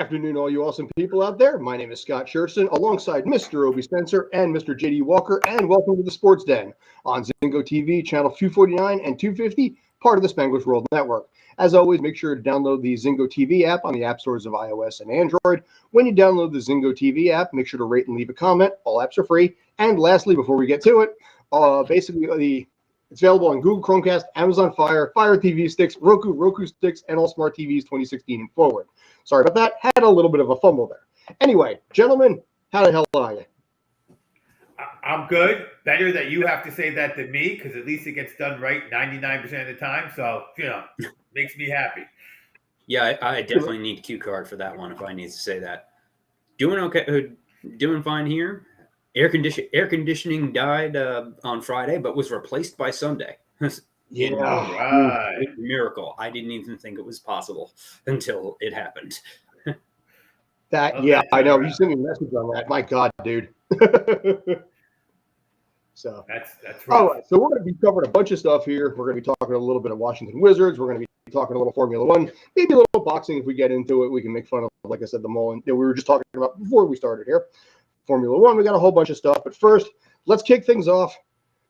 afternoon, all you awesome people out there. My name is Scott Sherson, alongside Mr. Obie Spencer and Mr. JD Walker, and welcome to the Sports Den on Zingo TV, channel 249 and 250, part of the Spanglish World Network. As always, make sure to download the Zingo TV app on the app stores of iOS and Android. When you download the Zingo TV app, make sure to rate and leave a comment. All apps are free. And lastly, before we get to it, it's available on Google Chromecast, Amazon Fire, Fire TV sticks, Roku sticks, and all smart TVs 2016 and forward. Sorry about that. Had a little bit of a fumble there. Anyway, gentlemen, how the hell are you? I'm good. Better that you have to say that than me, because at least it gets done right 99% of the time. So, makes me happy. Yeah, I definitely need a cue card for that one if I need to say that. Doing okay. Doing fine here. Air conditioning died on Friday, but was replaced by Sunday. Yeah, right. Miracle. I didn't even think it was possible until it happened. I know. You sent me a message on that. My God, dude. So that's right. All right. So we're going to be covering a bunch of stuff here. We're going to be talking a little bit of Washington Wizards. We're going to be talking a little Formula One, maybe a little boxing if we get into it. We can make fun of, like I said, the Mullen that we were just talking about before we started here. Formula One. We got a whole bunch of stuff, but first, let's kick things off.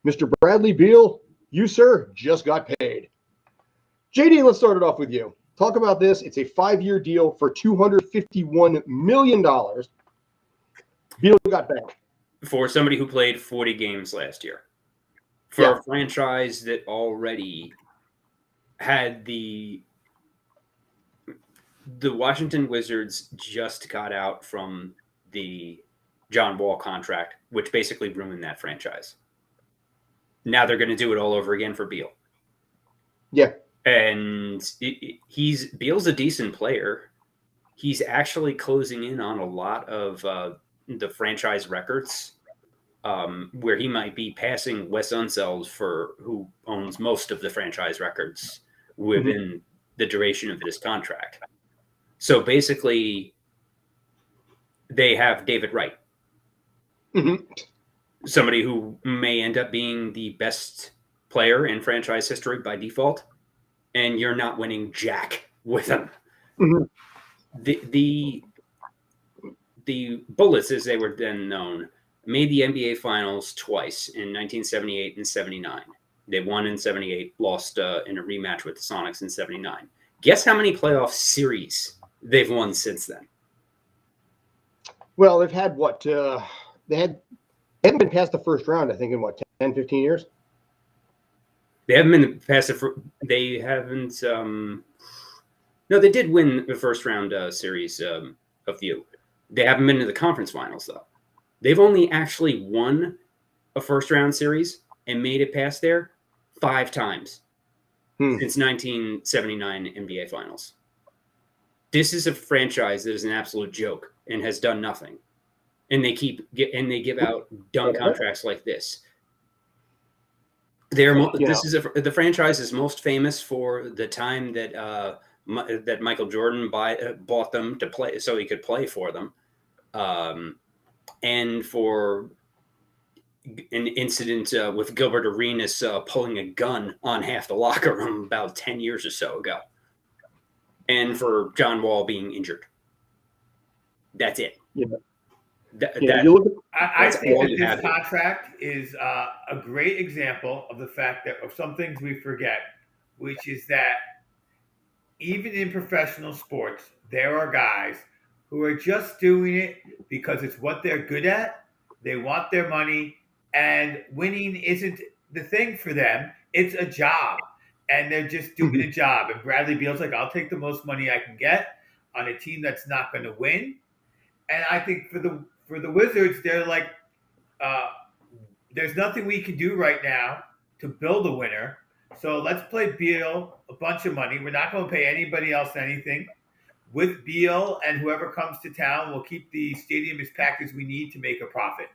Mr. Bradley Beal, you, sir, just got paid. JD, let's start it off with you. Talk about this. It's a 5-year deal for $251 million. Beal got paid. For somebody who played 40 games last year. For a franchise that already had the Washington Wizards just got out from the John Wall contract, which basically ruined that franchise. Now they're going to do it all over again for Beal. Yeah. And Beal's a decent player. He's actually closing in on a lot of the franchise records, where he might be passing Wes Unseld who owns most of the franchise records within the duration of his contract. So basically, they have David Wright. Somebody who may end up being the best player in franchise history by default, and you're not winning jack with him. The Bullets, as they were then known, made the NBA Finals twice in 1978 and 79. They won in 78, lost in a rematch with the Sonics in 79. Guess how many playoff series they've won since then? Well, they've had what? They haven't been past the first round, I think, in 10, 15 years? They haven't been past they haven't. No, they did win the first round series, a few. They haven't been to the conference finals, though. They've only actually won a first round series and made it past there 5 times since 1979 NBA Finals. This is a franchise that is an absolute joke and has done nothing. And they give out dumb contracts like this. The franchise is most famous for the time that Michael Jordan bought them to play, so he could play for them, and for an incident with Gilbert Arenas pulling a gun on half the locker room about 10 years or so ago, and for John Wall being injured. That's it. I think that this contract is a great example of the fact that of some things we forget, which is that even in professional sports, there are guys who are just doing it because it's what they're good at. They want their money, and winning isn't the thing for them. It's a job, and they're just doing a job. And Bradley Beal's like, I'll take the most money I can get on a team that's not going to win. And I think for the Wizards, they're like, there's nothing we can do right now to build a winner. So let's play Beal a bunch of money. We're not going to pay anybody else anything. With Beal and whoever comes to town, we'll keep the stadium as packed as we need to make a profit.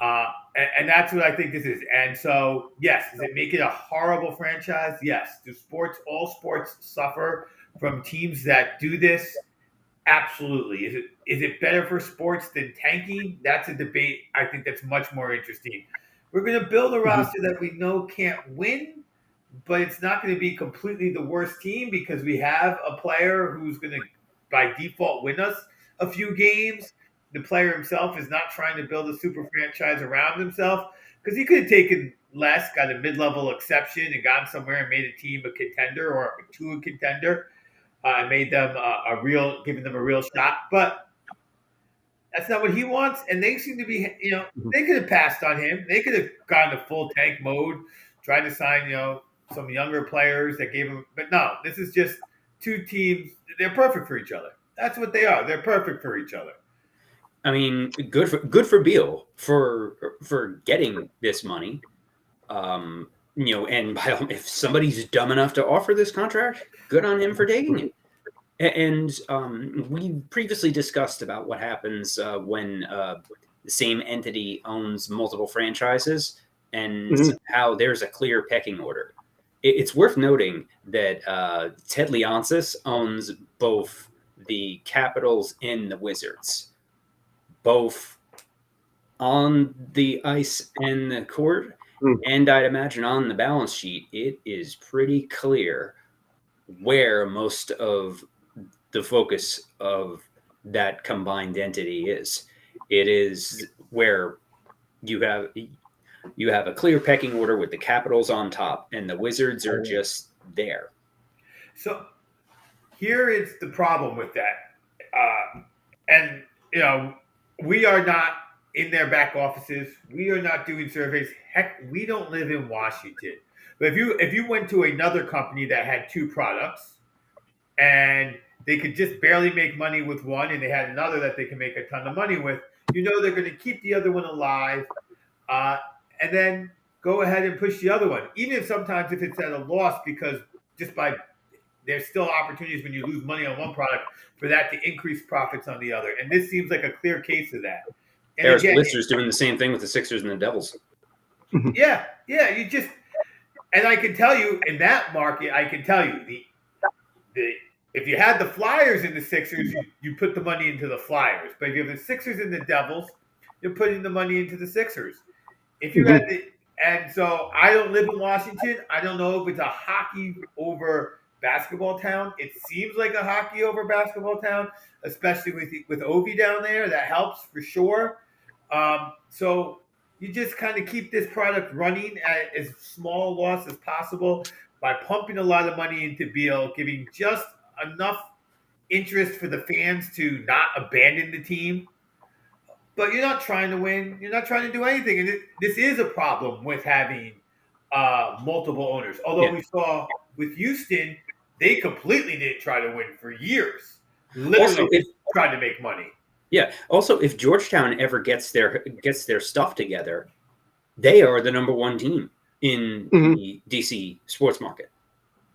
And that's what I think this is. And so, yes, does it make it a horrible franchise? Yes. Do all sports suffer from teams that do this? Absolutely. Is it better for sports than tanking? That's a debate I think that's much more interesting. We're going to build a roster that we know can't win, but it's not going to be completely the worst team because we have a player who's going to by default win us a few games. The player himself is not trying to build a super franchise around himself, because he could have taken less, got a mid-level exception, and gone somewhere and made a team a contender or to a contender, and made them giving them a real shot. But that's not what he wants, and they seem to be, they could have passed on him. They could have gone to full tank mode, tried to sign, some younger players that gave him. But no, this is just two teams. They're perfect for each other. That's what they are. They're perfect for each other. I mean, good for Beal for getting this money. And if somebody's dumb enough to offer this contract, good on him for taking it. And we previously discussed about what happens when the same entity owns multiple franchises, and how there's a clear pecking order. It's worth noting that Ted Leonsis owns both the Capitals and the Wizards, both on the ice and the court. And I'd imagine on the balance sheet, it is pretty clear where most of the focus of that combined entity is. It is where you have a clear pecking order with the Capitals on top, and the Wizards are just there. So here is the problem with that. And, we are not in their back offices. We are not doing surveys. Heck, we don't live in Washington. But if you went to another company that had two products and they could just barely make money with one, and they had another that they can make a ton of money with, they're going to keep the other one alive, and then go ahead and push the other one. Even if sometimes if it's at a loss, because there's still opportunities when you lose money on one product for that to increase profits on the other. And this seems like a clear case of that. And There's Blisters doing the same thing with the Sixers and the Devils. Yeah. And I can tell you, in that market, if you had the Flyers and the Sixers, you put the money into the Flyers. But if you have the Sixers and the Devils, you're putting the money into the Sixers. If you had and so I don't live in Washington. I don't know if it's a hockey over basketball town. It seems like a hockey over basketball town, especially with Ovi down there. That helps for sure. So you just kind of keep this product running at as small loss as possible by pumping a lot of money into Beal, giving just enough interest for the fans to not abandon the team. But you're not trying to win. You're not trying to do anything. And this is a problem with having multiple owners. Although we saw with Houston, they completely didn't try to win for years. Literally tried to make money. Yeah. Also, if Georgetown ever gets their stuff together, they are the number one team in the DC sports market.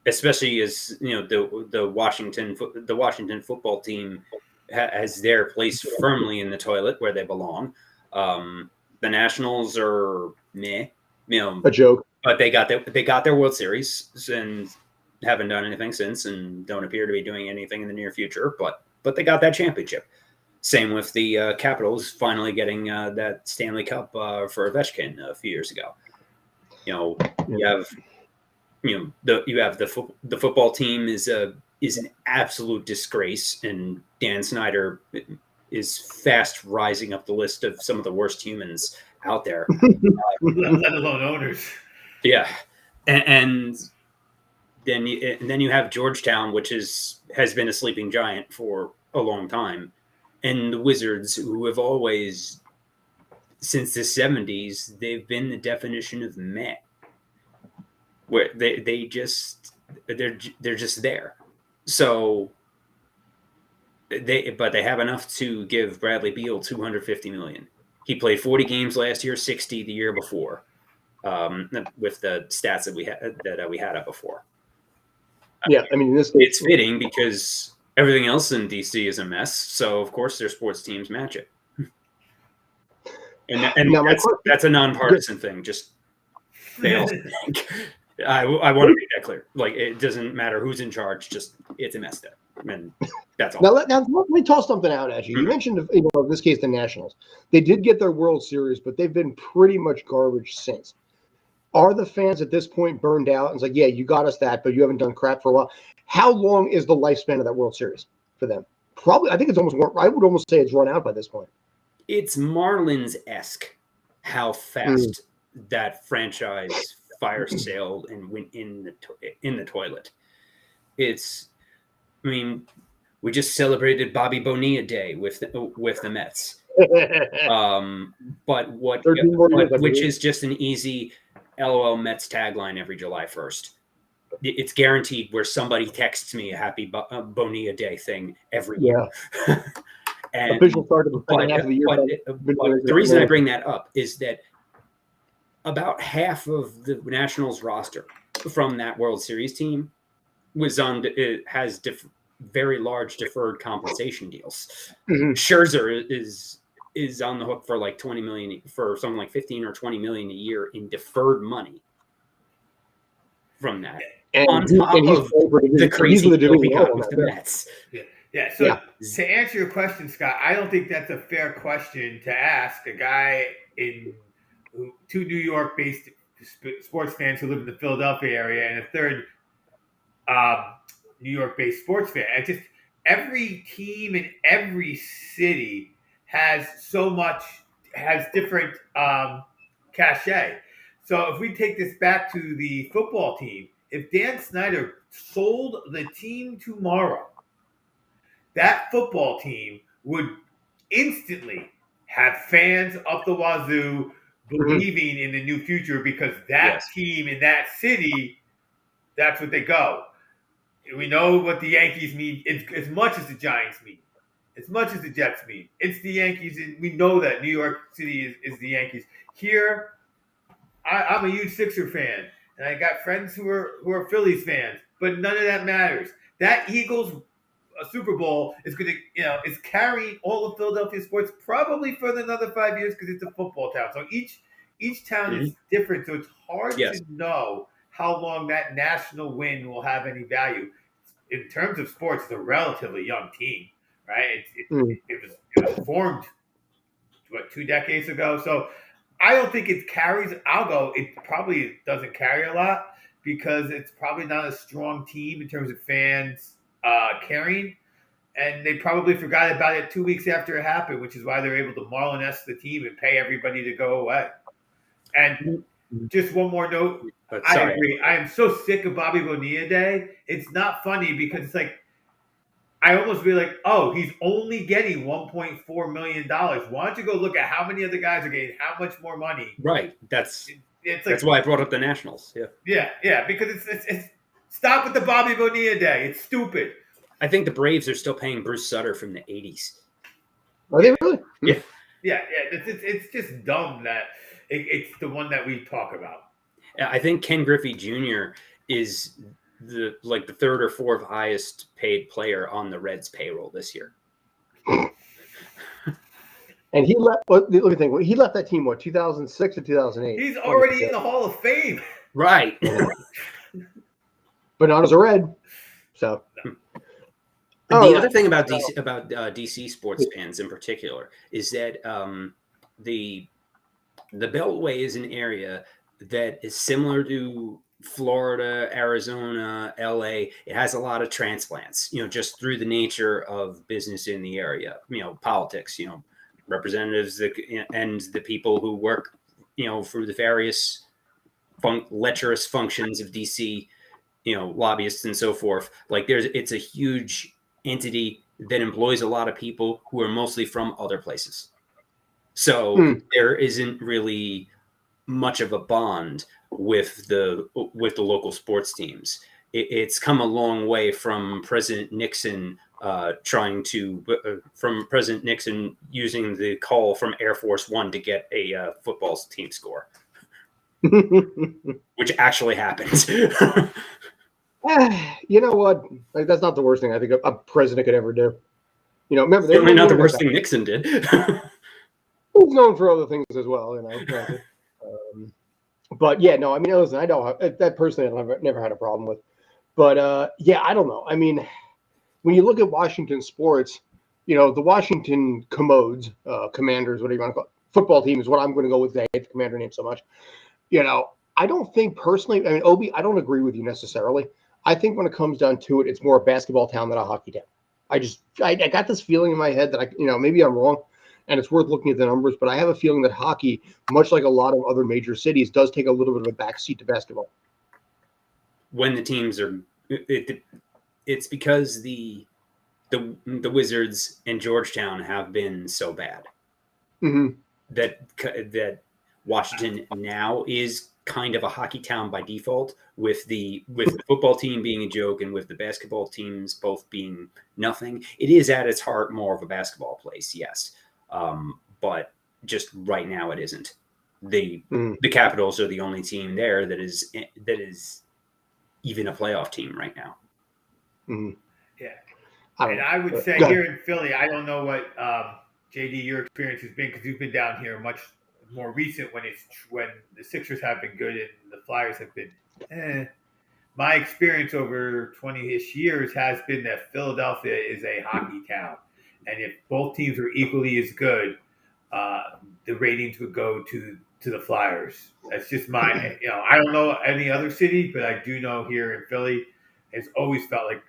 Especially as the Washington football team has their place firmly in the toilet where they belong. The Nationals are meh, a joke, but they got their World Series and haven't done anything since, and don't appear to be doing anything in the near future. But they got that championship. Same with the Capitals finally getting that Stanley Cup for Ovechkin a few years ago. You have the football team is an absolute disgrace, and Dan Snyder is fast rising up the list of some of the worst humans out there. Let alone owners. Yeah, and then you have Georgetown, which has been a sleeping giant for a long time, and the Wizards, who have always, since the 70s, they've been the definition of meh, where they're just there. So they have enough to give Bradley Beal $250 million. He played 40 games last year, 60 the year before, with the stats that we had up before. Yeah, I mean, it's fitting because everything else in DC is a mess. So of course their sports teams match it, and that's a nonpartisan thing. Just they also think. I want to make that clear. Like, it doesn't matter who's in charge; just it's a mess there, and that's all. Now let me toss something out at you. You mentioned, in this case, the Nationals. They did get their World Series, but they've been pretty much garbage since. Are the fans at this point burned out? And it's like, yeah, you got us that, but you haven't done crap for a while. How long is the lifespan of that World Series for them? probably, I think it's almost, I would almost say it's run out by this point. It's Marlins-esque how fast that franchise fire sale and went in the toilet. It's, I mean, we just celebrated Bobby Bonilla Day with the Mets. But which is just an easy LOL Mets tagline every July 1st. It's guaranteed where somebody texts me a happy Bonilla Day thing every year. And official start of the second half of the year. But the reason I bring that up is that about half of the Nationals roster from that World Series team has very large deferred compensation deals. Mm-hmm. Scherzer is on the hook for like 20 million, for something like 15 or 20 million a year in deferred money from that. And on top of the crazy deal we got with the Mets. Yeah. So to answer your question, Scott, I don't think that's a fair question to ask a guy two New York-based sports fans who live in the Philadelphia area and a third New York-based sports fan. Every team in every city has different cachet. So if we take this back to the football team, if Dan Snyder sold the team tomorrow, that football team would instantly have fans up the wazoo believing in the new future because that team in that city, that's what they go. We know what the Yankees mean as much as the Giants mean, as much as the Jets mean. It's the Yankees, and we know that New York City is the Yankees. Here, I'm a huge Sixer fan, and I got friends who are Phillies fans, but none of that matters. That Eagles Super Bowl is going to, is carrying all of Philadelphia sports probably for another 5 years because it's a football town. So each town is different, so it's hard to know how long that national win will have any value. In terms of sports, it's a relatively young team, right? It was formed 2 decades ago, so I don't think it carries. It probably doesn't carry a lot because it's probably not a strong team in terms of fans carrying, and they probably forgot about it 2 weeks after it happened, which is why they're able to Marlin-esque the team and pay everybody to go away. And just one more note, I agree. I am so sick of Bobby Bonilla Day. It's not funny because it's like I almost be like, oh, he's only getting $1.4 million. Why don't you go look at how many other guys are getting how much more money? Right. That's why I brought up the Nationals. Yeah. Because it's stop with the Bobby Bonilla Day. It's stupid. I think the Braves are still paying Bruce Sutter from the 80s. Are they really? Yeah. It's just dumb that it's the one that we talk about. I think Ken Griffey Jr. is the third or fourth highest paid player on the Reds payroll this year. And he left. Let me think. He left that team 2006 or 2008. He's already in the Hall of Fame, right? But not as a Red. So the other thing about DC sports fans in particular is that the Beltway is an area that is similar to Florida, Arizona, LA. It has a lot of transplants, just through the nature of business in the area, politics, representatives and the people who work, for the various lecherous functions of DC, lobbyists and so forth. It's a huge entity that employs a lot of people who are mostly from other places. So there isn't really much of a bond with the local sports teams. It's come a long way from President Nixon from President Nixon using the call from Air Force One to get a football team score, which actually happened. You know what? That's not the worst thing I think a president could ever do. Remember, certainly not the worst thing Nixon did. He's known for other things as well, but yeah, no. I mean, listen, I know that personally I've never had a problem with, but I don't know. I mean, when you look at Washington sports, the Washington Commanders, whatever you want to call it, football team is what I'm going to go with. I hate the Commander name so much. I don't think personally. I mean, Obi, I don't agree with you necessarily. I think when it comes down to it, it's more a basketball town than a hockey town. I got this feeling in my head that maybe I'm wrong, and it's worth looking at the numbers, but I have a feeling that hockey, much like a lot of other major cities, does take a little bit of a backseat to basketball. When the teams are, it's because the Wizards and Georgetown have been so bad that Washington now is kind of a hockey town by default, with the football team being a joke and with the basketball teams both being nothing. It is at its heart more of a basketball place, yes, but just right now it isn't. The Capitals are the only team there that is even a playoff team right now. Yeah, and I would say here in Philly, I don't know what JD your experience has been, because you've been down here much more recent when the Sixers have been good and the Flyers have been. My experience over 20-ish years has been that Philadelphia is a hockey town, and if both teams were equally as good, the ratings would go to the Flyers. That's just my, I don't know any other city, but I do know here in Philly, it's always felt like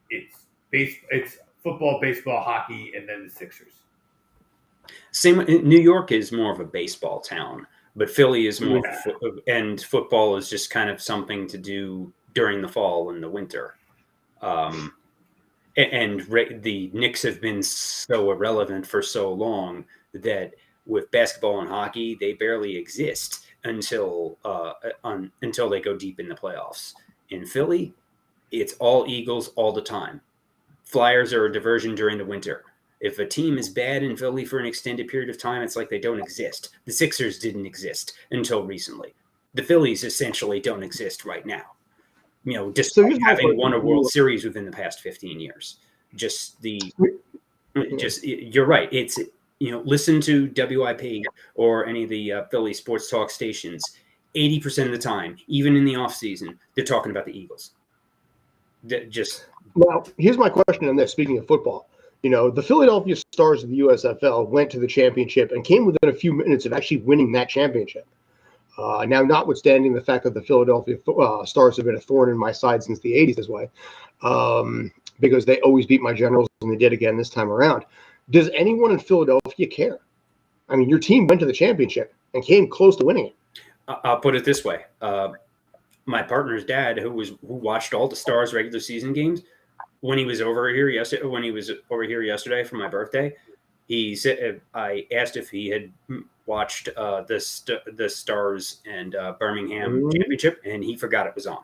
it's football, baseball, hockey, and then the Sixers. Same. New York is more of a baseball town, but Philly is more, and football is just kind of something to do during the fall and the winter. And the Knicks have been so irrelevant for so long that with basketball and hockey, they barely exist until they go deep in the playoffs. In Philly, it's all Eagles all the time. Flyers are a diversion during the winter. If a team is bad in Philly for an extended period of time, it's like they don't exist. The Sixers didn't exist until recently. The Phillies essentially don't exist right now. Despite having won a World Series within the past 15 years. You're right. It's, listen to WIP or any of the Philly sports talk stations. 80% of the time, even in the off season, they're talking about the Eagles. Now, here's my question on this. Speaking of football, the Philadelphia Stars of the USFL went to the championship and came within a few minutes of actually winning that championship. Now, notwithstanding the fact that the Philadelphia Stars have been a thorn in my side since the 80s this way, because they always beat my Generals, and they did again this time around. Does anyone in Philadelphia care? I mean, your team went to the championship and came close to winning it. I'll put it this way. My partner's dad, who watched all the Stars regular season games, when he was over here yesterday for my birthday, he said, I asked if he had watched the Stars and Birmingham championship, and he forgot it was on.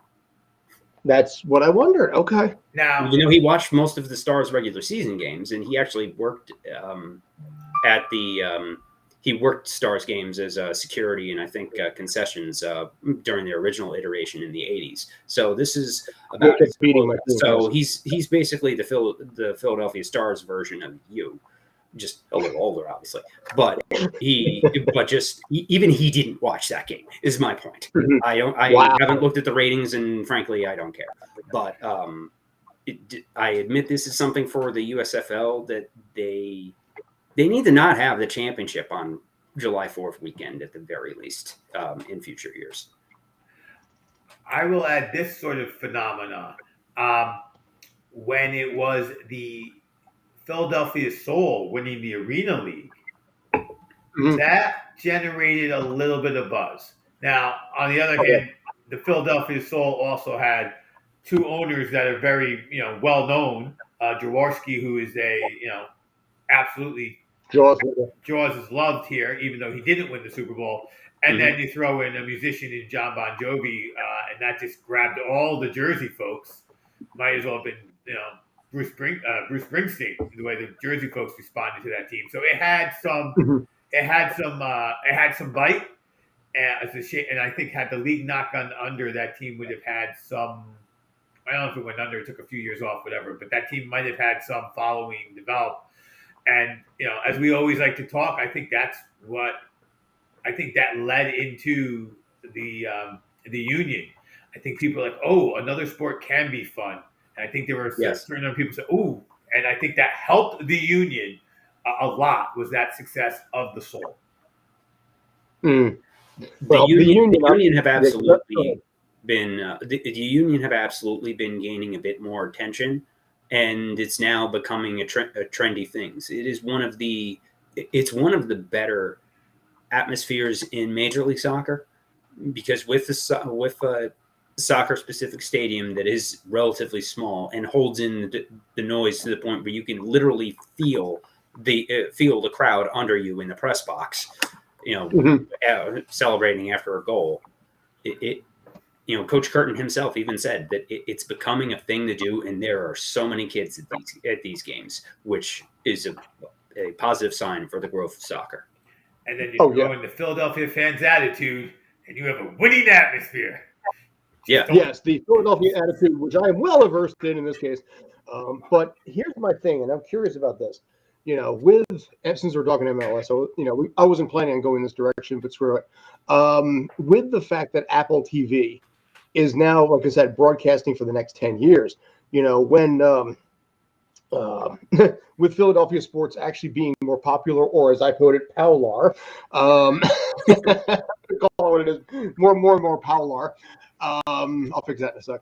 That's what I wondered. Okay. Now, he watched most of the Stars regular season games, and he actually worked he worked Stars games as security and I think concessions during the original iteration in the 80s. So this is about he's basically the Philadelphia Stars version of you, just a little older, obviously. But even he didn't watch that game. Is my point. I haven't looked at the ratings, and frankly, I don't care. But I admit this is something for the USFL that they need to not have the championship on July 4th weekend at the very least in future years. I will add this sort of phenomenon. When it was the Philadelphia Soul winning the Arena League, that generated a little bit of buzz. Now, on the other hand, the Philadelphia Soul also had two owners that are very, well known. Jaworski, who is absolutely Jaws is loved here, even though he didn't win the Super Bowl. And then you throw in a musician in John Bon Jovi, and that just grabbed all the Jersey folks. Might as well have been, Bruce Springsteen, the way the Jersey folks responded to that team. So it had some, it had some bite. And I think had the league not gone under, that team would have had some. I don't know if it went under, it took a few years off, whatever. But that team might have had some following develop. And, as we always like to talk, I think that led into the union. I think people are like, oh, another sport can be fun. And I think there were certain other people who said, oh, and I think that helped the union a lot, was that success of the Soul. The union have absolutely been the union have absolutely been gaining a bit more attention and it's now becoming a trendy thing. It's one of the better atmospheres in Major League Soccer, because with a soccer specific stadium that is relatively small and holds in the noise to the point where you can literally feel the crowd under you in the press box, celebrating after a goal. Coach Curtin himself even said that it's becoming a thing to do, and there are so many kids at these games, which is a positive sign for the growth of soccer. And then you throw in the Philadelphia fans' attitude, and you have a winning atmosphere. Yes, the Philadelphia attitude, which I am well versed in this case. But here's my thing, and I'm curious about this. Since we're talking MLS, so I wasn't planning on going this direction, but screw it. With the fact that Apple TV is now, like I said, broadcasting for the next 10 years. When with Philadelphia sports actually being more popular, or as I put it, Powlar, call it what it is, more and more Powlar. I'll fix that in a sec.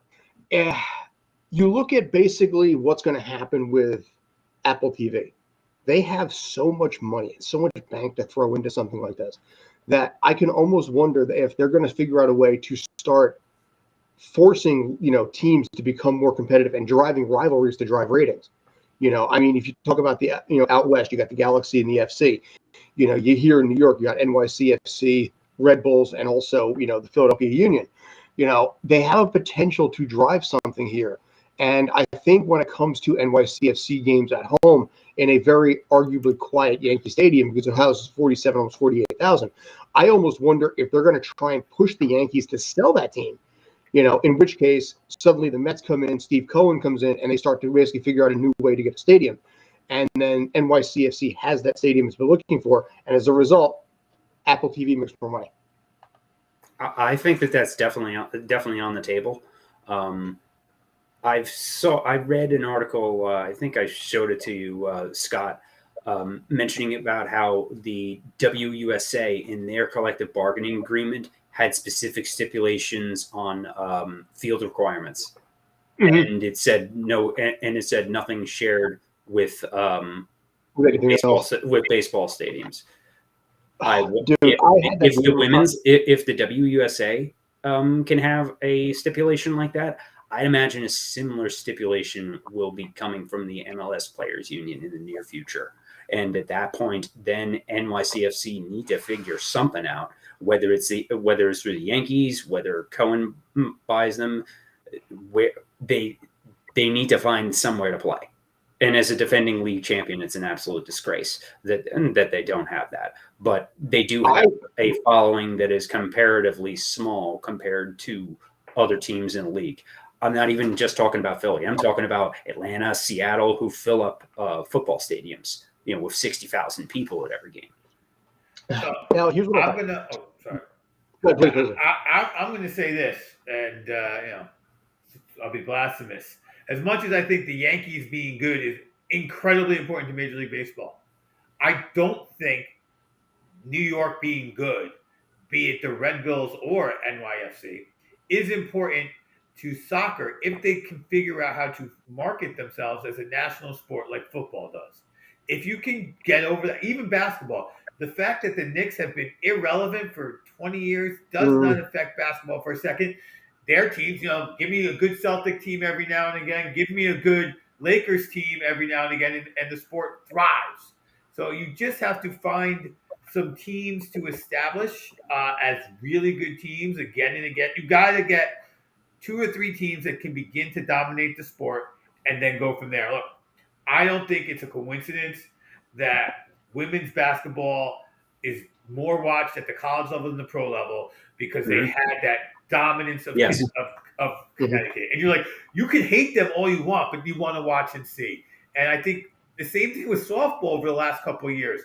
You look at basically what's going to happen with Apple TV. They have so much money and so much bank to throw into something like this that I can almost wonder that if they're going to figure out a way to start forcing teams to become more competitive and driving rivalries to drive ratings. If you talk about the out west, you got the Galaxy and the FC. You here in New York, you got NYCFC, Red Bulls, and also the Philadelphia Union. They have a potential to drive something here. And I think when it comes to NYCFC games at home in a very arguably quiet Yankee Stadium, because it houses 47, almost 48,000, I almost wonder if they're going to try and push the Yankees to sell that team. In which case, suddenly the Mets come in, Steve Cohen comes in, and they start to basically figure out a new way to get a stadium. And then NYCFC has that stadium it's been looking for. And as a result, Apple TV makes more money. I think that's definitely on the table. I read an article. I think I showed it to you, Scott, mentioning about how the WUSA in their collective bargaining agreement had specific stipulations on field requirements, and it said no, and it said nothing shared with baseball stadiums. If the WUSA can have a stipulation like that, I imagine a similar stipulation will be coming from the MLS Players Union in the near future. And at that point, then NYCFC need to figure something out, whether it's through the Yankees, whether Cohen buys them, where they need to find somewhere to play. And as a defending league champion, it's an absolute disgrace that they don't have that. But they do have a following that is comparatively small compared to other teams in the league. I'm not even just talking about Philly. I'm talking about Atlanta, Seattle, who fill up football stadiums, with 60,000 people at every game. Now, here's what I'm gonna. Oh, sorry. I'm gonna say this, and I'll be blasphemous. As much as I think the Yankees being good is incredibly important to Major League Baseball, I don't think New York being good, be it the Red Bills or NYFC, is important to soccer if they can figure out how to market themselves as a national sport like football does. If you can get over that, even basketball, the fact that the Knicks have been irrelevant for 20 years does not affect basketball for a second. Their teams, give me a good Celtic team every now and again. Give me a good Lakers team every now and again, and the sport thrives. So you just have to find some teams to establish as really good teams again and again. You got to get 2 or 3 teams that can begin to dominate the sport and then go from there. Look, I don't think it's a coincidence that women's basketball is more watched at the college level than the pro level because they had that dominance of Connecticut. And you're like, you can hate them all you want, but you want to watch and see. And I think the same thing with softball over the last couple of years.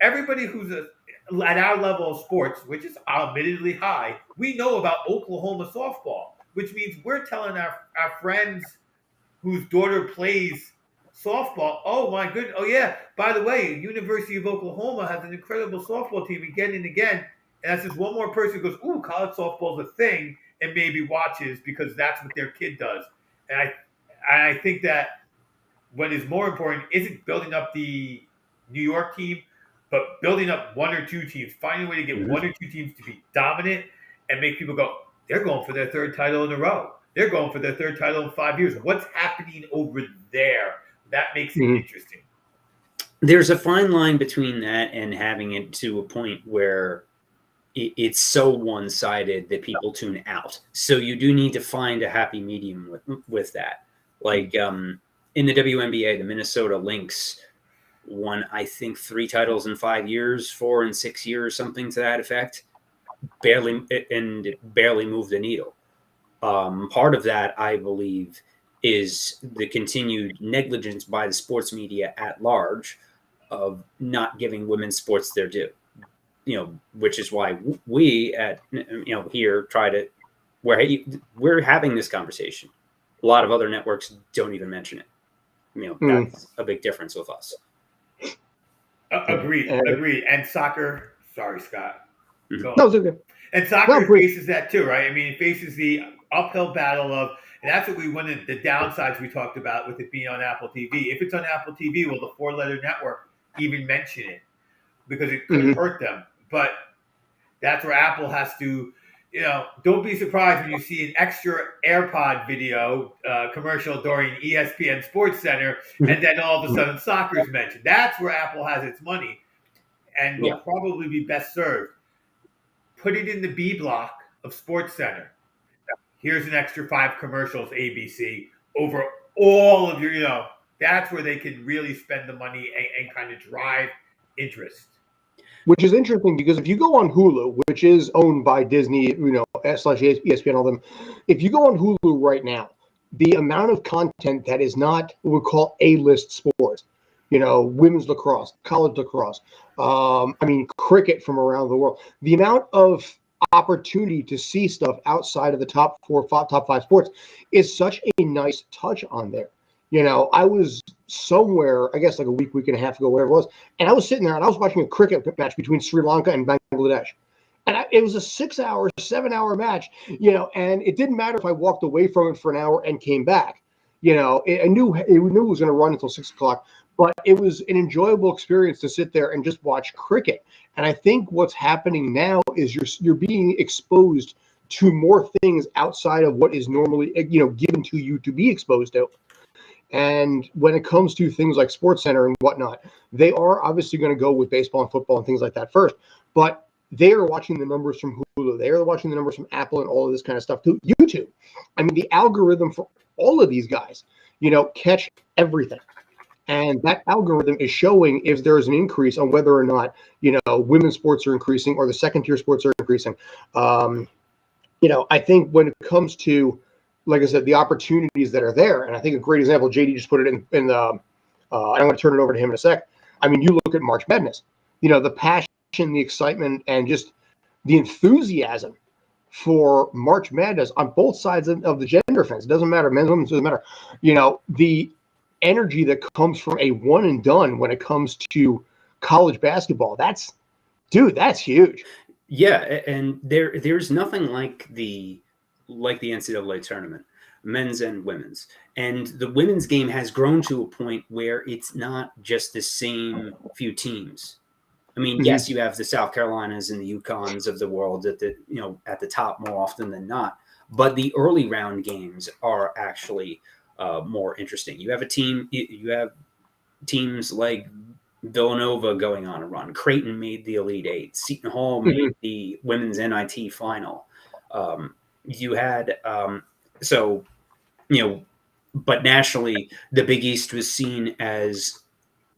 Everybody who's at our level of sports, which is admittedly high, we know about Oklahoma softball, which means we're telling our friends whose daughter plays softball, oh my goodness, oh yeah, by the way, University of Oklahoma has an incredible softball team again and again. And that's just one more person who goes, ooh, college softball's a thing, and maybe watches because that's what their kid does. And I think that what is more important isn't building up the New York team, but building up one or two teams, finding a way to get one or two teams to be dominant and make people go, they're going for their third title in a row. They're going for their third title in 5 years. What's happening over there? That makes it interesting. There's a fine line between that and having it to a point where it's so one-sided that people tune out. So you do need to find a happy medium with that. Like in the WNBA, the Minnesota Lynx won, I think, 3 titles in 5 years, 4 and 6 years, something to that effect. Barely moved the needle. Part of that, I believe, is the continued negligence by the sports media at large of not giving women's sports their due. Which is why we at here try to we're having this conversation. A lot of other networks don't even mention it. That's a big difference with us. Agreed. And soccer, sorry, Scott. No, it's okay. And soccer faces that too, right? I mean, it faces the uphill battle of, and that's what the downsides we talked about with it being on Apple TV. If it's on Apple TV, will the 4-letter network even mention it? Because it could hurt them. But that's where Apple has to, don't be surprised when you see an extra AirPod video commercial during ESPN Sports Center, and then all of a sudden soccer is mentioned. That's where Apple has its money and will probably be best served. Put it in the B block of Sports Center. Here's an extra 5 commercials, ABC, over all of your, that's where they can really spend the money and kind of drive interest. Which is interesting because if you go on Hulu, which is owned by Disney, / ESPN, all them, if you go on Hulu right now, the amount of content that is not what we call A-list sports, women's lacrosse, college lacrosse, cricket from around the world, the amount of opportunity to see stuff outside of the top 5 sports is such a nice touch on there. I was somewhere, I guess like a week and a half ago, whatever it was, and I was sitting there and I was watching a cricket match between Sri Lanka and Bangladesh. And it was a 6-hour, 7-hour match, and it didn't matter if I walked away from it for an hour and came back. I knew it was going to run until 6 o'clock, but it was an enjoyable experience to sit there and just watch cricket. And I think what's happening now is you're being exposed to more things outside of what is normally, given to you to be exposed to. And when it comes to things like SportsCenter and whatnot, they are obviously going to go with baseball and football and things like that first. But they are watching the numbers from Hulu. They are watching the numbers from Apple and all of this kind of stuff too. YouTube. I mean, the algorithm for all of these guys, catch everything. And that algorithm is showing if there's an increase on whether or not, women's sports are increasing or the second-tier sports are increasing. I think when it comes to, like I said, the opportunities that are there, and I think a great example, JD just put it in the, I'm going to turn it over to him in a sec. I mean, you look at March Madness, the passion, the excitement, and just the enthusiasm for March Madness on both sides of the gender fence. It doesn't matter, men's, women's, doesn't matter. The energy that comes from a one and done when it comes to college basketball, that's huge. Yeah, and there's nothing like the NCAA tournament, men's and women's. And the women's game has grown to a point where it's not just the same few teams. I mean, yes, you have the South Carolinas and the UConns of the world at the top more often than not, but the early round games are actually more interesting. You have teams like Villanova going on a run. Creighton made the Elite Eight. Seton Hall made the women's NIT final. You had but nationally, the Big East was seen as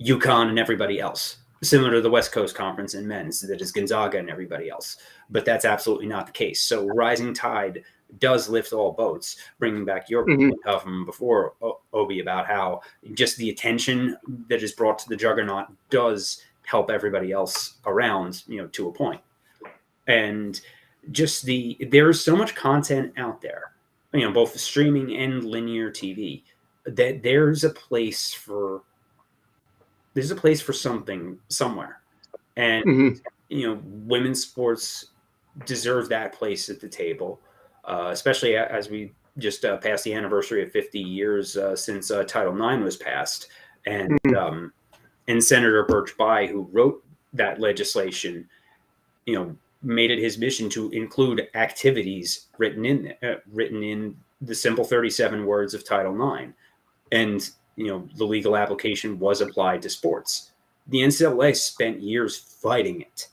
UConn and everybody else, similar to the West Coast Conference in men's, that is Gonzaga and everybody else. But that's absolutely not the case. So rising tide does lift all boats, bringing back your point from before, Obi, about how just the attention that is brought to the juggernaut does help everybody else around, to a point. And just there's so much content out there, both streaming and linear TV, that there's a place for something somewhere. And, women's sports deserve that place at the table, especially as we just passed the anniversary of 50 years since Title IX was passed, and Senator Birch Bayh, who wrote that legislation, made it his mission to include activities written in the simple 37 words of Title IX, and the legal application was applied to sports. The NCAA spent years fighting it,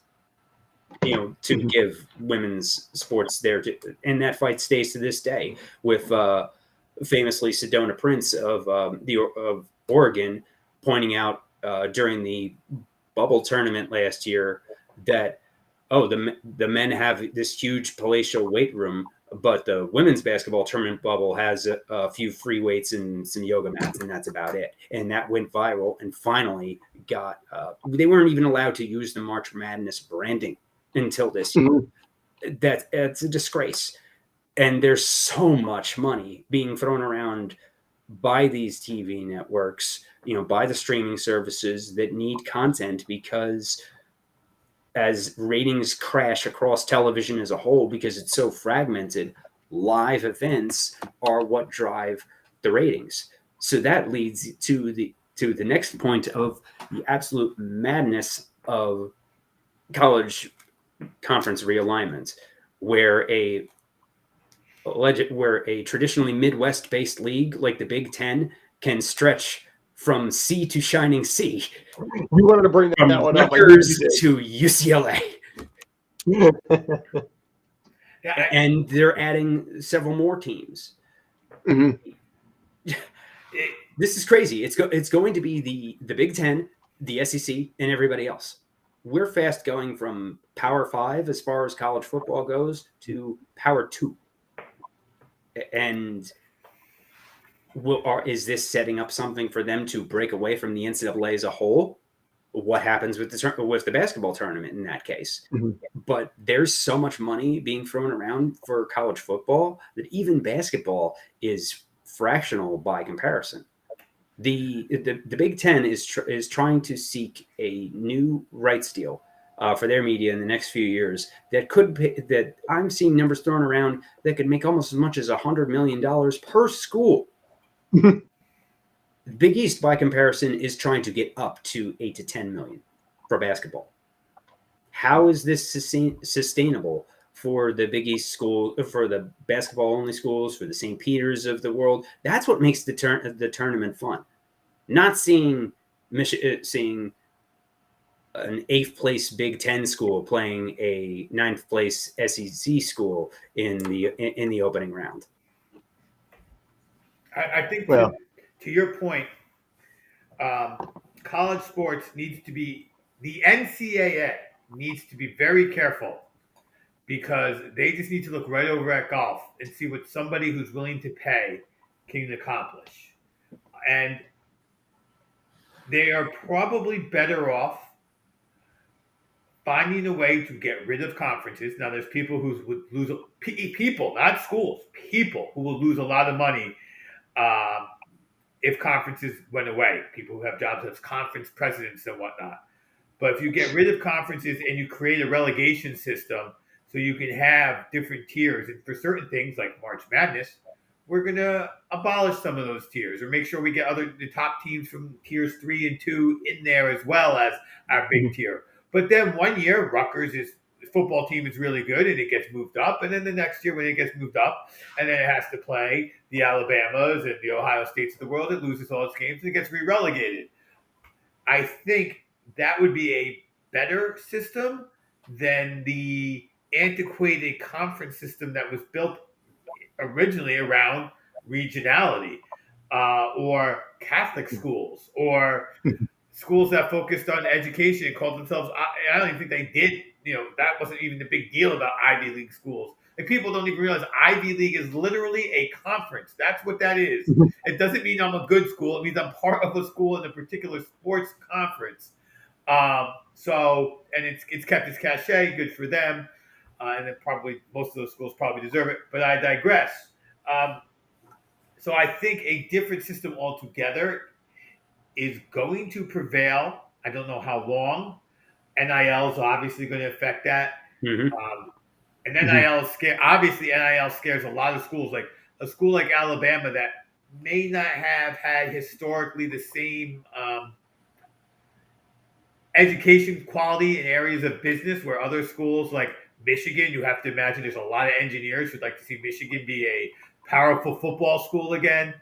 to give women's sports there, and that fight stays to this day. With famously Sedona Prince of Oregon pointing out during the bubble tournament last year that the men have this huge palatial weight room, but the women's basketball tournament bubble has a few free weights and some yoga mats, and that's about it. And that went viral, and finally got they weren't even allowed to use the March Madness branding until this year. That's a disgrace. And there's so much money being thrown around by these TV networks, by the streaming services that need content, because as ratings crash across television as a whole because it's so fragmented, live events are what drive the ratings. So that leads to the next point of the absolute madness of college conference realignment, where a traditionally Midwest-based league like the Big Ten can stretch from sea to shining sea. You wanted to bring that one up. Rutgers to UCLA. And they're adding several more teams. This is crazy. It's going to be the Big Ten, the SEC, and everybody else. We're fast going from Power 5 as far as college football goes to Power 2. And is this setting up something for them to break away from the NCAA as a whole? What happens with the basketball tournament in that case? But there's so much money being thrown around for college football that even basketball is fractional by comparison. The Big Ten is trying to seek a new rights deal for their media in the next few years that I'm seeing numbers thrown around that could make almost as much as $100 million per school. Big East, by comparison, is trying to get up to 8 to 10 million for basketball. How is this sustainable for the Big East school, for the basketball-only schools, for the St. Peter's of the world? That's what makes the tournament fun. Not seeing an 8th place Big Ten school playing a 9th place SEC school in the opening round. I think to your point, college sports needs to be, the NCAA needs to be very careful, because they just need to look right over at golf and see what somebody who's willing to pay can accomplish. And they are probably better off finding a way to get rid of conferences. Now, there's people who would lose, people, not schools, people who will lose a lot of money if conferences went away. People who have jobs as conference presidents and whatnot. But if you get rid of conferences and you create a relegation system so you can have different tiers, and for certain things like March Madness, we're going to abolish some of those tiers, or make sure we get the top teams from tiers 3 and 2 in there as well as our big tier. But then one year, Rutgers' football team is really good and it gets moved up. And then the next year when it gets moved up and then it has to play the Alabamas and the Ohio States of the world, it loses all its games and it gets re-relegated. I think that would be a better system than the antiquated conference system that was built originally around regionality, or Catholic schools, or schools that focused on education and called themselves, I don't even think they did, that wasn't even the big deal about Ivy League schools. Like, people don't even realize Ivy League is literally a conference. That's what that is. It doesn't mean I'm a good school. It means I'm part of a school in a particular sports conference. And it's kept its cachet, good for them. And then probably most of those schools probably deserve it, but I digress. So I think a different system altogether is going to prevail. I don't know how long. NIL is obviously going to affect that. And NIL scares a lot of schools. Like, a school like Alabama that may not have had historically the same education quality in areas of business where other schools like Michigan, you have to imagine there's a lot of engineers who'd like to see Michigan be a powerful football school again.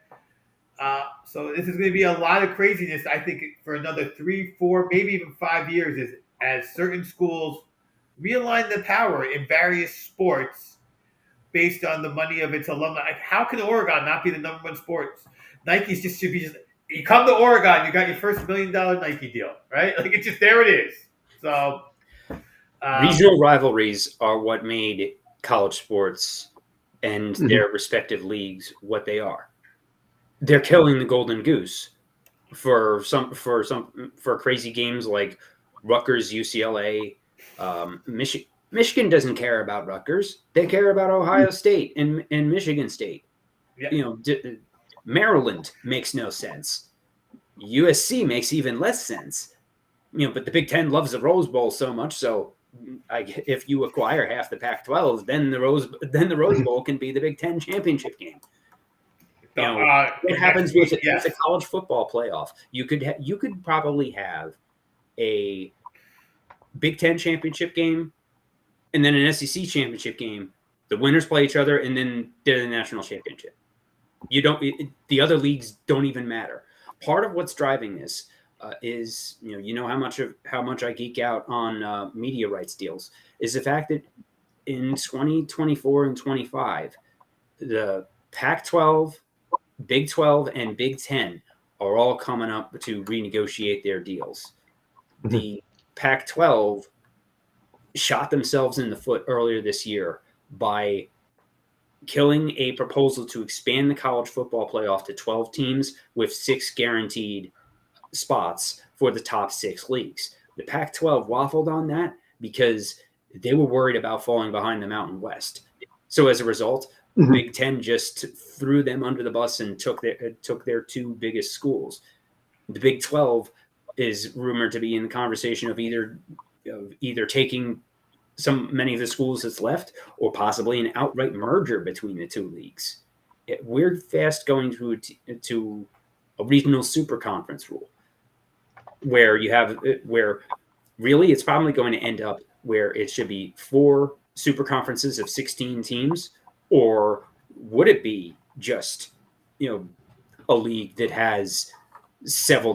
So this is going to be a lot of craziness, I think, for another 3, 4, maybe even 5 years as certain schools realign the power in various sports based on the money of its alumni. Like, how can Oregon not be the number one sports? Nike's just should be just. You come to Oregon, you got your first $1 million Nike deal, right? Like it's just there. It is. So regional rivalries are what made college sports and their respective leagues what they are. They're killing the golden goose for crazy games like Rutgers, UCLA, Michigan. Michigan doesn't care about Rutgers. They care about Ohio State and Michigan State. yeah. Maryland makes no sense. USC makes even less sense. But the Big Ten loves the Rose Bowl so much. So, if you acquire half the Pac-12, then the Rose Bowl can be the Big Ten championship game. What happens with the college football playoff? You could probably have a Big Ten championship game and then an SEC championship game. The winners play each other, and then they're the national championship. The other leagues don't even matter. Part of what's driving this is how much I geek out on media rights deals is the fact that in 2024 and 25, the Pac-12, Big 12, and Big 10 are all coming up to renegotiate their deals. Mm-hmm. The Pac-12 shot themselves in the foot earlier this year by killing a proposal to expand the college football playoff to 12 teams with 6 guaranteed spots for the top 6 leagues. The Pac-12 waffled on that because they were worried about falling behind the Mountain West. So as a result, Big Ten just threw them under the bus and took their 2 biggest schools. The Big 12 is rumored to be in the conversation of either taking many of the schools that's left, or possibly an outright merger between the 2 leagues. We're fast going to a regional super conference rule, where really it's probably going to end up where it should be 4 super conferences of 16 teams, or would it be just a league that has several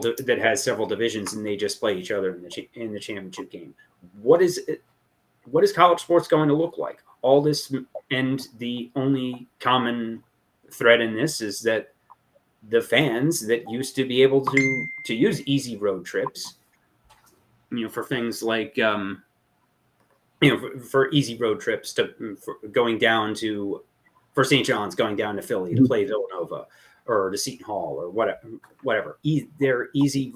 divisions and they just play each other in the championship game? What is college sports going to look like? All this, and the only common thread in this is that the fans that used to be able to use easy road trips, for things like, for easy road trips going down to, for St. John's, going down to Philly to play Villanova or to Seton Hall or whatever. They're easy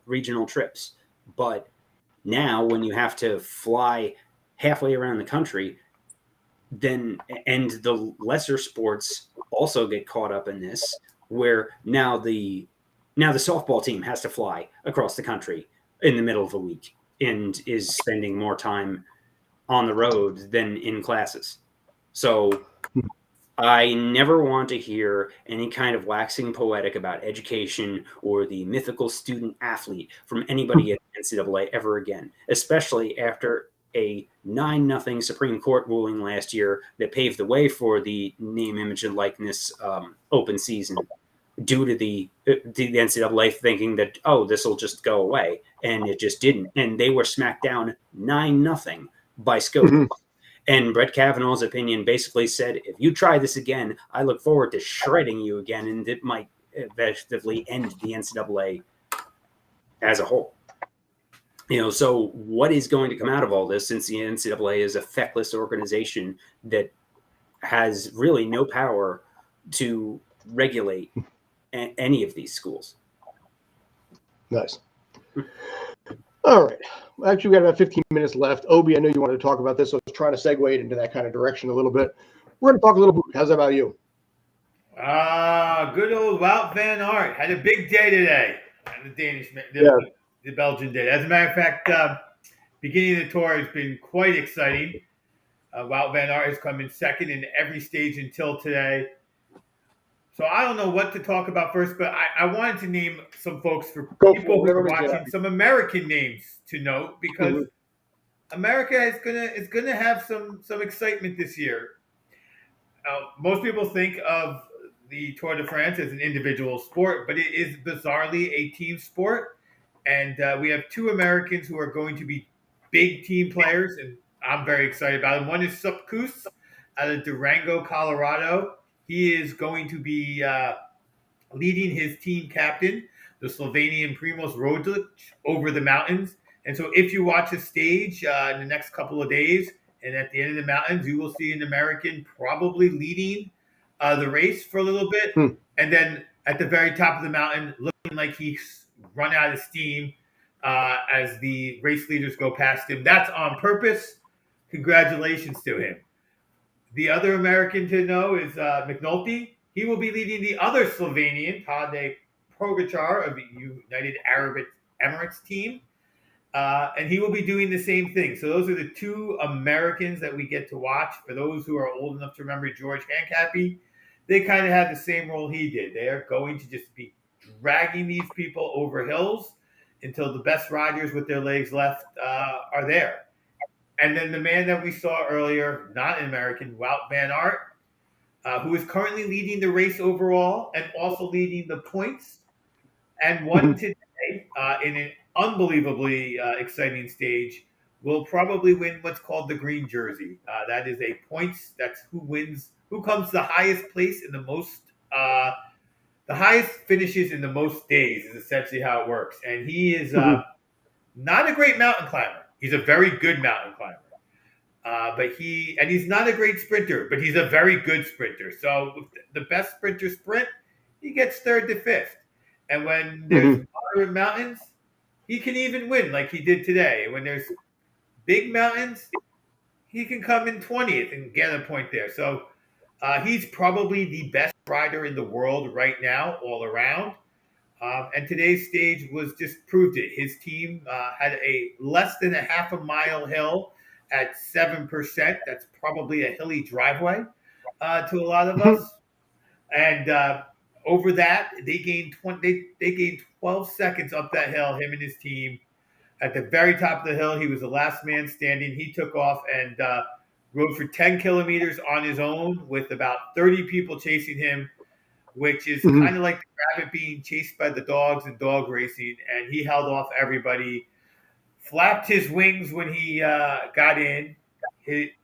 regional trips. But now when you have to fly halfway around the country, and the lesser sports also get caught up in this, where now the softball team has to fly across the country in the middle of a week and is spending more time on the road than in classes. So I never want to hear any kind of waxing poetic about education or the mythical student athlete from anybody at NCAA ever again, especially after a 9-0 Supreme Court ruling last year that paved the way for the name, image, and likeness open season, due to the NCAA thinking that, this will just go away, and it just didn't. And they were smacked down 9-0 by Scotia. Mm-hmm. And Brett Kavanaugh's opinion basically said, if you try this again, I look forward to shredding you again, and it might effectively end the NCAA as a whole. So what is going to come out of all this, since the NCAA is a feckless organization that has really no power to regulate any of these schools? Nice. All right. Actually, we got about 15 minutes left. Obi, I know you wanted to talk about this, so I was trying to segue it into that kind of direction a little bit. We're going to talk a little bit. How's that about you? Good old Wout van Aert had a big day today. The Belgian day. As a matter of fact, beginning of the tour has been quite exciting. Wout van Aert has come in second in every stage until today. So I don't know what to talk about first, but I wanted to name some folks for Go for it, people who whatever are makes you watching, happy. some American names to note because Mhm. America is gonna have some excitement this year. Most people think of the Tour de France as an individual sport, but it is bizarrely a team sport. And we have two Americans who are going to be big team players, and I'm very excited about them. One is Supkus out of Durango, Colorado. He is going to be leading his team captain, the Slovenian Primoz Roglic, over the mountains. And so, if you watch a stage in the next couple of days, and at the end of the mountains, you will see an American probably leading the race for a little bit, Hmm. and then at the very top of the mountain, looking like he's run out of steam as the race leaders go past him. That's on purpose. Congratulations to him. The other American to know is McNulty. He will be leading the other Slovenian, Tadej Pogacar of the United Arab Emirates team. And he will be doing the same thing. So those are the two Americans that we get to watch. For those who are old enough to remember George Hancappy, they kind of had the same role he did. They are going to just be dragging these people over hills until the best riders with their legs left are there. And then the man that we saw earlier, not an American, Wout Van Aert, who is currently leading the race overall and also leading the points, and won Mhm. today in an unbelievably exciting stage, will probably win what's called the green jersey. That is a points. That's who wins, who comes the highest place in the most, the highest finishes in the most days is essentially how it works. And he is Mhm. not a great mountain climber. He's a very good mountain climber. He's not a great sprinter, but he's a very good sprinter. So if the best sprinter sprint, he gets third to fifth. And when there's Mhm. moderate mountains, he can even win like he did today. When there's big mountains, he can come in 20th and get a point there. So he's probably the best rider in the world right now, all around. And today's stage was just proved it. His team had a less than a half a mile hill at 7%. That's probably a hilly driveway to a lot of us. Mhm. And over that, they gained 20. They gained 12 seconds up that hill. Him and his team. At the very top of the hill, he was the last man standing. He took off and rode for 10 kilometers on his own with about 30 people chasing him, which is Mhm. kind of like the rabbit being chased by the dogs in dog racing. And he held off everybody, flapped his wings when he got in.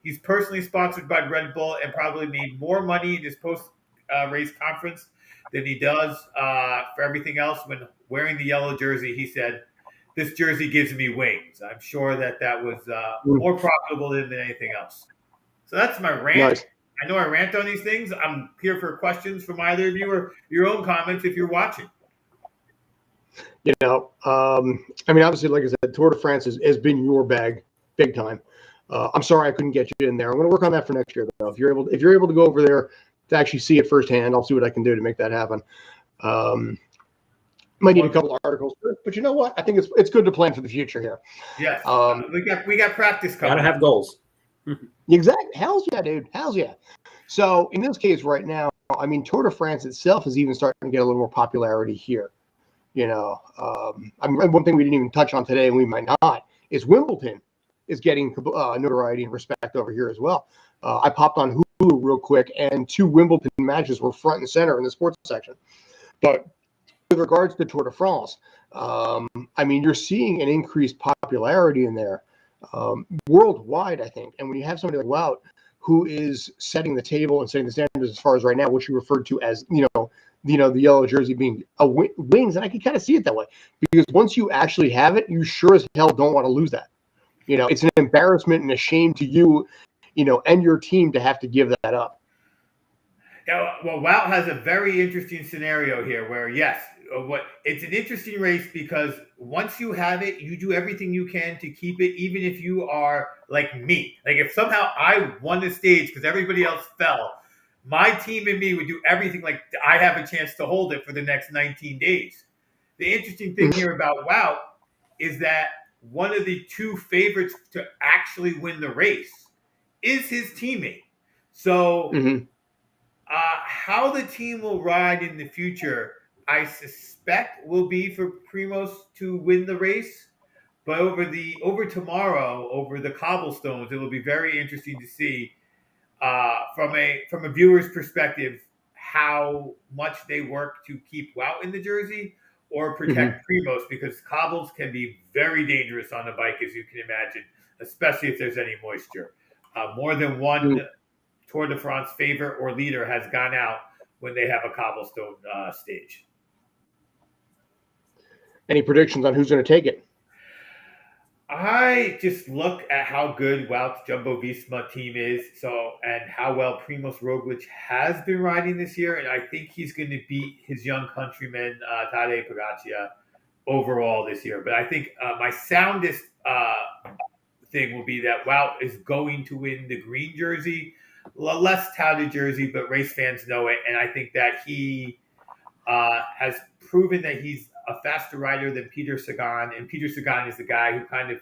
He's personally sponsored by Red Bull and probably made more money in his post race conference than he does for everything else. When wearing the yellow jersey, he said, "This jersey gives me wings." I'm sure that was Mhm. more profitable than anything else. So that's my rant. Nice. I know I rant on these things. I'm here for questions from either of you or your own comments if you're watching. I mean, obviously, like I said, Tour de France has been your bag, big time. I'm sorry I couldn't get you in there. I'm going to work on that for next year, though. If you're able to go over there to actually see it firsthand, I'll see what I can do to make that happen. Might need a couple of articles, but you know what? I think it's good to plan for the future here. Yes, Um, we got practice coming. Gotta have goals. exactly. Hell's yeah, dude. Hell's yeah. So in this case, right now, I mean, Tour de France itself is even starting to get a little more popularity here. I mean, one thing we didn't even touch on today, and we might not, is Wimbledon is getting notoriety and respect over here as well. I popped on Hulu real quick, and two Wimbledon matches were front and center in the sports section. But with regards to Tour de France, I mean, you're seeing an increased popularity in there worldwide, I think. And when you have somebody like Wout, who is setting the table and setting the standards as far as right now, which you referred to as, the yellow jersey being wings, and I can kind of see it that way because once you actually have it, you sure as hell don't want to lose that. It's an embarrassment and a shame to you, and your team to have to give that up. Yeah, well, Wout has a very interesting scenario here where, yes, it's an interesting race because once you have it, you do everything you can to keep it, even if you are like me. Like if somehow I won the stage because everybody else fell, my team and me would do everything like I have a chance to hold it for the next 19 days. The interesting thing here about Wout is that one of the two favorites to actually win the race is his teammate. So Mm-hmm. how the team will ride in the future, I suspect will be for Primos to win the race. But over tomorrow, over the cobblestones, it will be very interesting to see from a viewer's perspective how much they work to keep Wout in the jersey or protect Primos, because cobbles can be very dangerous on the bike, as you can imagine, especially if there's any moisture. More than one Tour de France favorite or leader has gone out when they have a cobblestone stage. Any predictions on who's going to take it? I just look at how good Wout's Jumbo Visma team is, and how well Primoz Roglic has been riding this year, and I think he's going to beat his young countryman Tadej Pogacar overall this year. But I think my soundest thing will be that Wout is going to win the green jersey, less touted jersey, but race fans know it, and I think that he has proven that he's a faster rider than Peter Sagan, and Peter Sagan is the guy who kind of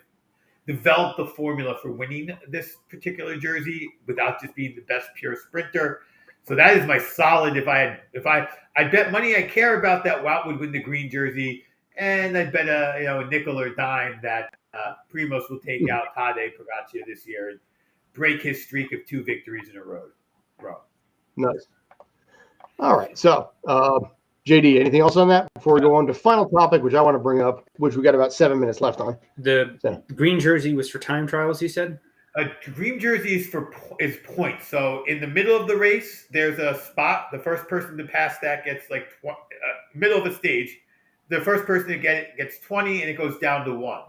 developed the formula for winning this particular jersey without just being the best pure sprinter. So that is my solid. If I bet money I care about that Wout would win the green jersey, and I'd bet a nickel or dime that Primoz will take out Tadej Pogacar this year and break his streak of 2 victories in a row. Nice. All right, so JD, anything else on that before we go on to final topic, which I want to bring up, which we got about 7 minutes left on? The green jersey was for time trials, you said? Green jersey is points. So in the middle of the race, there's a spot. The first person to pass that gets middle of the stage. The first person to get it gets 20, and it goes down to 1.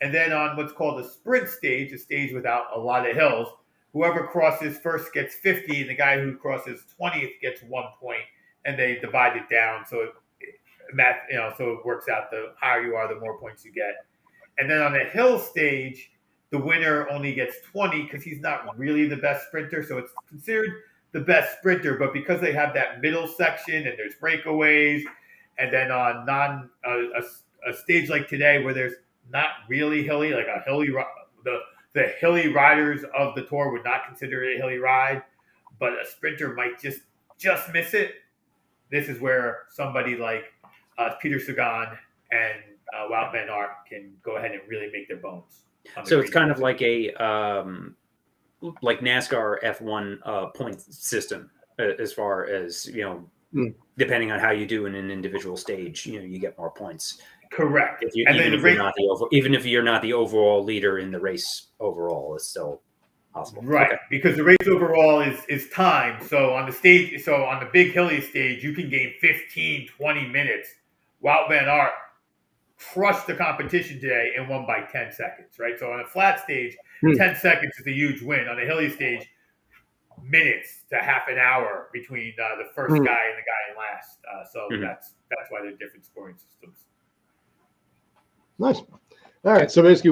And then on what's called a sprint stage, a stage without a lot of hills, whoever crosses first gets 50, and the guy who crosses 20th gets 1 point. And they divide it down, so it works out. The higher you are, the more points you get. And then on the hill stage, the winner only gets 20 because he's not really the best sprinter, so it's considered the best sprinter. But because they have that middle section and there's breakaways, and then on a stage like today where there's not really hilly, like a hilly, the hilly riders of the tour would not consider it a hilly ride, but a sprinter might just miss it. This is where somebody like Peter Sagan and Wout van Aert can go ahead and really make their bones. So it's kind of like a like NASCAR F1 point system, as far as depending on how you do in an individual stage, you get more points. Correct. Even if you're not the overall leader in the race overall, it's still possible. Right, okay. Because the race overall is time. So on the big hilly stage, you can gain 15, 20 minutes. Wout van Aert crushed the competition today and won by 10 seconds, right? So on a flat stage, 10 seconds is a huge win. On a hilly stage, minutes to half an hour between the first guy and the guy in last. That's why they're different scoring systems. Nice. All right, so basically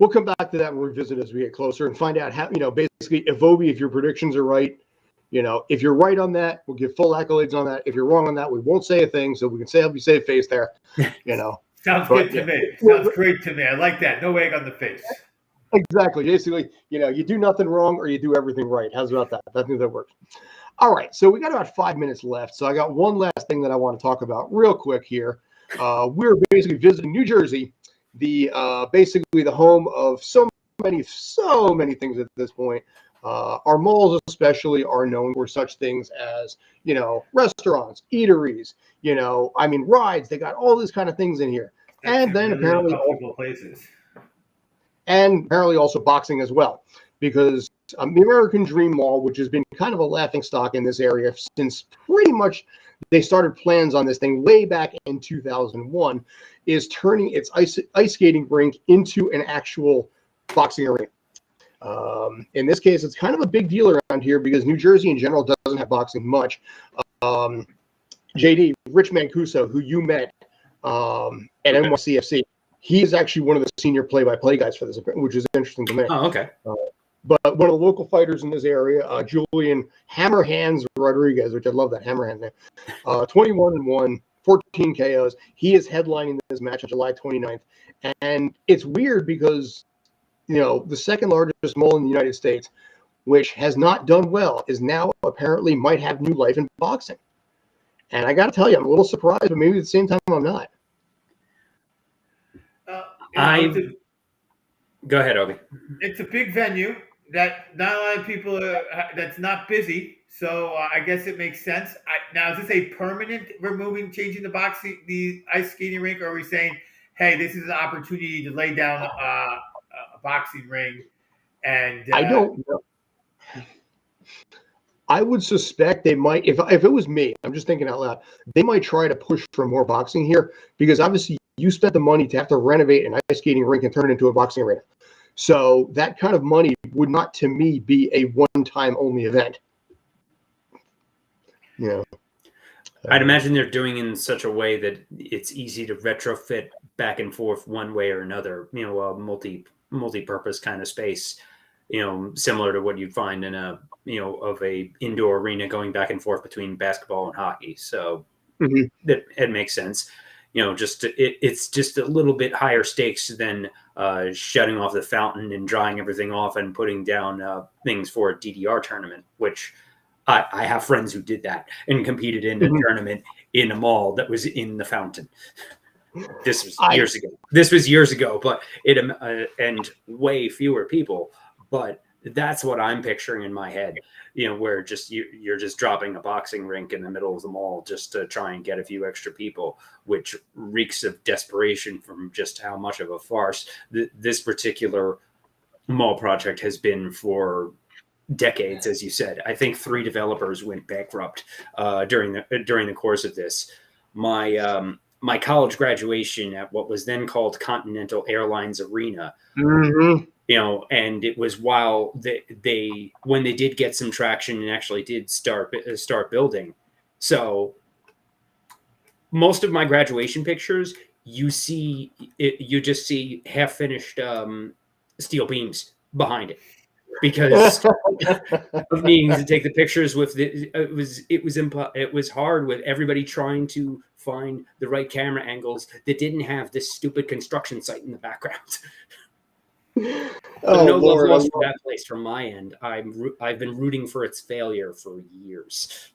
we'll come back to that and revisit as we get closer and find out how, basically, Evobi, if your predictions are right, if you're right on that, we'll give full accolades on that. If you're wrong on that, we won't say a thing, so we can help you save face there, Sounds good to me. Sounds great to me. I like that. No egg on the face. Exactly. Basically, you do nothing wrong or you do everything right. How's about that? I think that works. All right, so we got about 5 minutes left, so I got one last thing that I want to talk about real quick here. We're basically visiting New Jersey, basically the home of so many things at this point. Our malls especially are known for such things as, restaurants, eateries, rides. They got all these kind of things in here. And then apparently places. And apparently also boxing as well, because the American Dream Mall, which has been kind of a laughingstock in this area since pretty much they started plans on this thing way back in 2001, is turning its ice skating rink into an actual boxing arena. In this case, it's kind of a big deal around here because New Jersey in general doesn't have boxing much. JD, Rich Mancuso, who you met at NYCFC, he is actually one of the senior play-by-play guys for this, which is interesting to me. Oh, okay. But one of the local fighters in this area, Julian Hammerhands Rodriguez, which I love that Hammerhands name, 21-1, 14 KOs. He is headlining this match on July 29th. And it's weird because, the second largest mall in the United States, which has not done well, is now apparently might have new life in boxing. And I got to tell you, I'm a little surprised, but maybe at the same time, I'm not. Go ahead, Obi. It's a big venue that not a lot of people that's not busy. So I guess it makes sense. Now, is this a permanent changing the ice skating rink, or are we saying, hey, this is an opportunity to lay down a boxing ring? And I don't know. I would suspect they might, if it was me, I'm just thinking out loud, they might try to push for more boxing here, because obviously you spent the money to have to renovate an ice skating rink and turn it into a boxing arena. So that kind of money would not, to me, be a one-time only event. You know, I'd imagine they're doing it in such a way that it's easy to retrofit back and forth one way or another. You know, a multi-purpose kind of space. You know, similar to what you'd find in a indoor arena going back and forth between basketball and hockey. So it makes sense. You know, it's just a little bit higher stakes than shutting off the fountain and drying everything off and putting down things for a DDR tournament, which I have friends who did that and competed in a tournament in a mall that was in the fountain. This was years ago. This was years ago, but and way fewer people. But that's what I'm picturing in my head, you know, where you're just dropping a boxing rink in the middle of the mall just to try and get a few extra people, which reeks of desperation from just how much of a farce this particular mall project has been for decades. As you said, I think 3 developers went bankrupt during the course of this. My college graduation at what was then called Continental Airlines Arena. You know, and it was while when they did get some traction and actually did start building. So most of my graduation pictures, you just see half finished steel beams behind it, because of needing to take the pictures with it was hard with everybody trying to find the right camera angles that didn't have this stupid construction site in the background. No love lost for that place from my end. I've been rooting for its failure for years.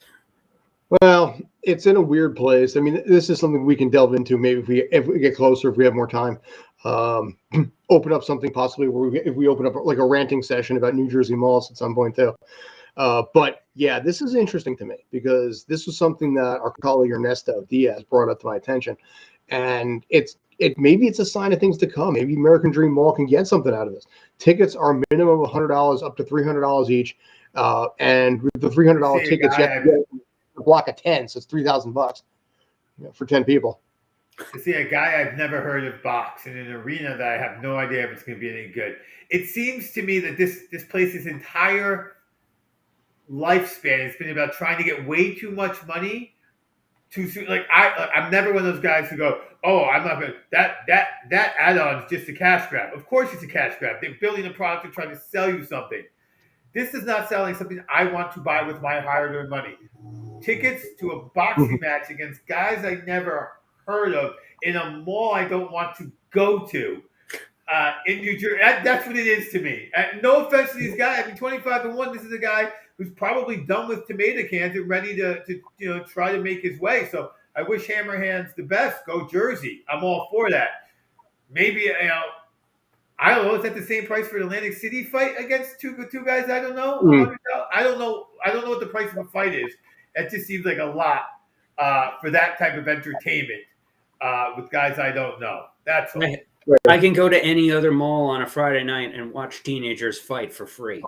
Well, it's in a weird place. I mean, this is something we can delve into maybe if we get closer, if we have more time. Open up something possibly where if we open up like a ranting session about New Jersey malls at some point too. But yeah, this is interesting to me because this was something that our colleague Ernesto Diaz brought up to my attention, and maybe it's a sign of things to come. Maybe American Dream Mall can get something out of this. Tickets are minimum of $100 up to $300 each, and with the $300 tickets, you have to get a block of 10, so it's $3,000 for 10 people. To see a guy I've never heard of box in an arena that I have no idea if it's going to be any good. It seems to me that this place's entire lifespan has been about trying to get way too much money too soon. Like I'm never one of those guys who go, "Oh, I'm not going to that add-on is just a cash grab." Of course, it's a cash grab. They're building a product and trying to sell you something. This is not selling something I want to buy with my hard-earned money. Tickets to a boxing match against guys I never heard of in a mall I don't want to go to in New Jersey. That's what it is to me. No offense to these guys. I mean, 25-1. This is a guy who's probably done with tomato cans and ready to try to make his way. So I wish Hammerhands the best. Go Jersey. I'm all for that. Maybe I don't know. Is that the same price for an Atlantic City fight against two guys? I don't know. I don't know. I don't know what the price of a fight is. That just seems like a lot for that type of entertainment with guys I don't know. That's all. I can go to any other mall on a Friday night and watch teenagers fight for free.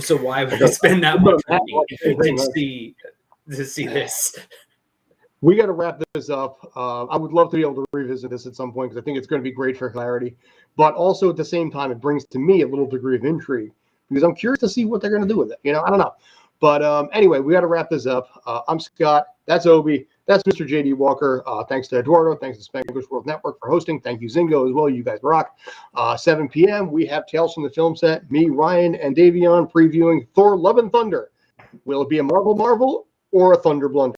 So why would I spend that much money to see this? We got to wrap this up. I would love to be able to revisit this at some point because I think it's going to be great for clarity. But also at the same time, it brings to me a little degree of intrigue because I'm curious to see what they're going to do with it. I don't know. But anyway, we got to wrap this up. I'm Scott. That's Obi. That's Mr. J.D. Walker. Thanks to Eduardo. Thanks to Spanglish World Network for hosting. Thank you, Zingo, as well. You guys rock. 7 p.m., we have Tales from the Film Set. Me, Ryan, and Davion previewing Thor Love and Thunder. Will it be a Marvel or a Thunder blunder?